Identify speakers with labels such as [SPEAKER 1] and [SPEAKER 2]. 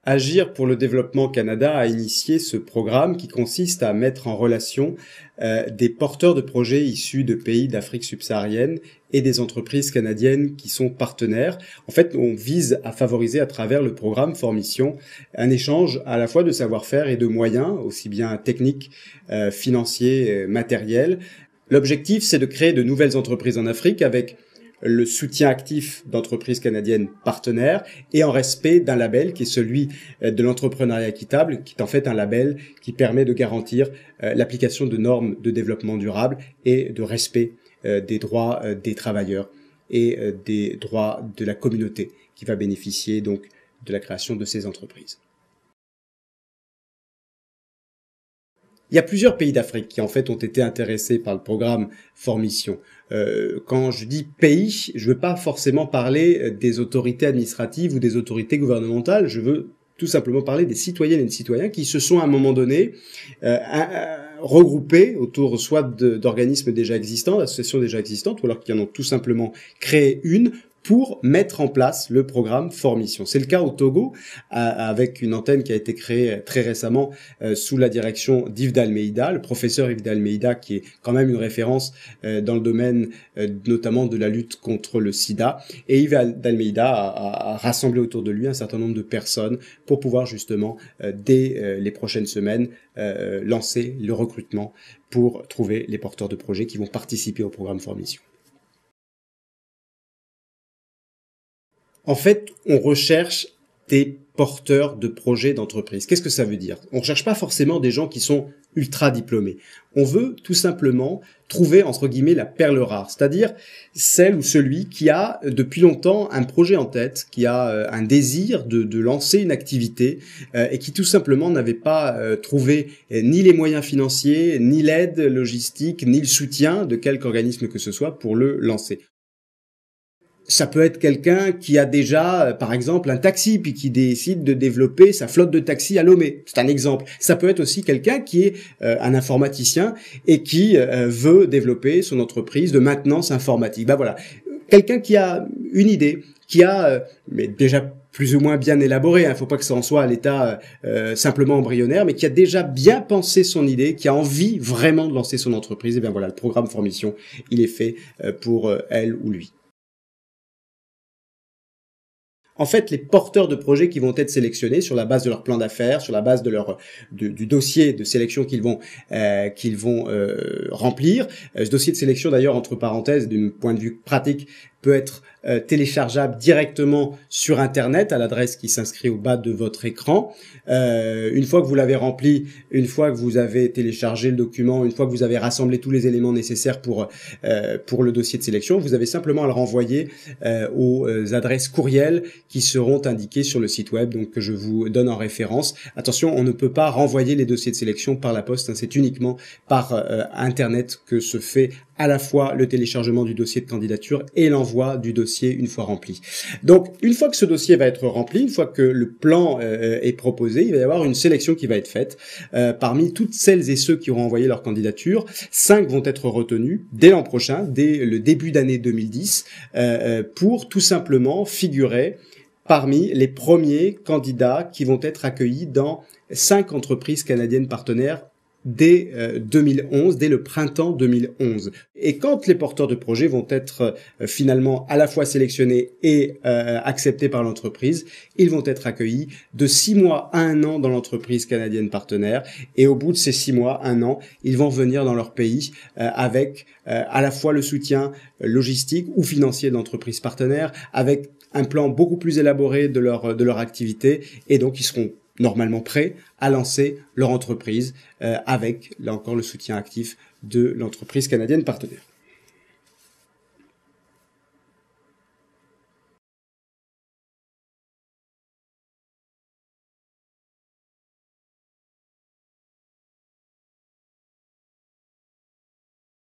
[SPEAKER 1] Agir pour le développement Canada a initié ce programme qui consiste à mettre en relation des porteurs de projets issus de pays d'Afrique subsaharienne et des entreprises canadiennes qui sont partenaires. En fait, on vise à favoriser à travers le programme Formmission un échange à la fois de savoir-faire et de moyens, aussi bien techniques, financiers, matériels. L'objectif, c'est de créer de nouvelles entreprises en Afrique avec le soutien actif d'entreprises canadiennes partenaires et en respect d'un label qui est celui de l'entrepreneuriat équitable, qui est en fait un label qui permet de garantir l'application de normes de développement durable et de respect des droits des travailleurs et des droits de la communauté qui va bénéficier donc de la création de ces entreprises. Il y a plusieurs pays d'Afrique qui en fait ont été intéressés par le programme Formmission. Quand je dis pays, je ne veux pas forcément parler des autorités administratives ou des autorités gouvernementales, je veux tout simplement parler des citoyennes et des citoyens qui se sont à un moment donné regroupés autour soit d'organismes déjà existants, d'associations déjà existantes, ou alors qui en ont tout simplement créé une pour mettre en place le programme Formmission. C'est le cas au Togo, avec une antenne qui a été créée très récemment sous la direction d'Yves d'Almeida, le professeur Yves d'Almeida, qui est quand même une référence dans le domaine notamment de la lutte contre le sida. Et Yves d'Almeida a rassemblé autour de lui un certain nombre de personnes pour pouvoir justement, dès les prochaines semaines, lancer le recrutement pour trouver les porteurs de projets qui vont participer au programme Formmission. En fait, on recherche des porteurs de projets d'entreprise. Qu'est-ce que ça veut dire? On ne recherche pas forcément des gens qui sont ultra diplômés. On veut tout simplement trouver, entre guillemets, la perle rare, c'est-à-dire celle ou celui qui a depuis longtemps un projet en tête, qui a un désir de lancer une activité et qui tout simplement n'avait pas trouvé ni les moyens financiers, ni l'aide logistique, ni le soutien de quelque organisme que ce soit pour le lancer. Ça peut être quelqu'un qui a déjà, par exemple, un taxi, puis qui décide de développer sa flotte de taxis à Lomé. C'est un exemple. Ça peut être aussi quelqu'un qui est un informaticien et qui veut développer son entreprise de maintenance informatique. Ben voilà, quelqu'un qui a une idée, qui a, mais déjà plus ou moins bien élaboré, faut pas que ça en soit à l'état simplement embryonnaire, mais qui a déjà bien pensé son idée, qui a envie vraiment de lancer son entreprise. Et bien voilà, le programme Formmission, il est fait pour elle ou lui. En fait, les porteurs de projets qui vont être sélectionnés sur la base de leur plan d'affaires, sur la base de du dossier de sélection qu'ils vont remplir. Ce dossier de sélection, d'ailleurs, entre parenthèses, d'un point de vue pratique, peut être téléchargeable directement sur Internet à l'adresse qui s'inscrit au bas de votre écran. Une fois que vous l'avez rempli, une fois que vous avez téléchargé le document, une fois que vous avez rassemblé tous les éléments nécessaires pour le dossier de sélection, vous avez simplement à le renvoyer aux adresses courriel qui seront indiquées sur le site web, donc que je vous donne en référence. Attention, on ne peut pas renvoyer les dossiers de sélection par la poste, c'est uniquement par Internet que se fait à la fois le téléchargement du dossier de candidature et l'envoi du dossier une fois rempli. Donc, une fois que ce dossier va être rempli, une fois que le plan est proposé, il va y avoir une sélection qui va être faite. Parmi toutes celles et ceux qui auront envoyé leur candidature, 5 vont être retenus dès l'an prochain, dès le début d'année 2010, pour tout simplement figurer parmi les premiers candidats qui vont être accueillis dans 5 entreprises canadiennes partenaires dès 2011, dès le printemps 2011. Et quand les porteurs de projets vont être finalement à la fois sélectionnés et acceptés par l'entreprise, ils vont être accueillis de 6 mois à 1 an dans l'entreprise canadienne partenaire. Et au bout de ces 6 mois, 1 an, ils vont venir dans leur pays avec à la fois le soutien logistique ou financier de l'entreprise partenaire, avec un plan beaucoup plus élaboré de leur activité, et donc ils seront normalement prêts à lancer leur entreprise avec, là encore, le soutien actif de l'entreprise canadienne partenaire.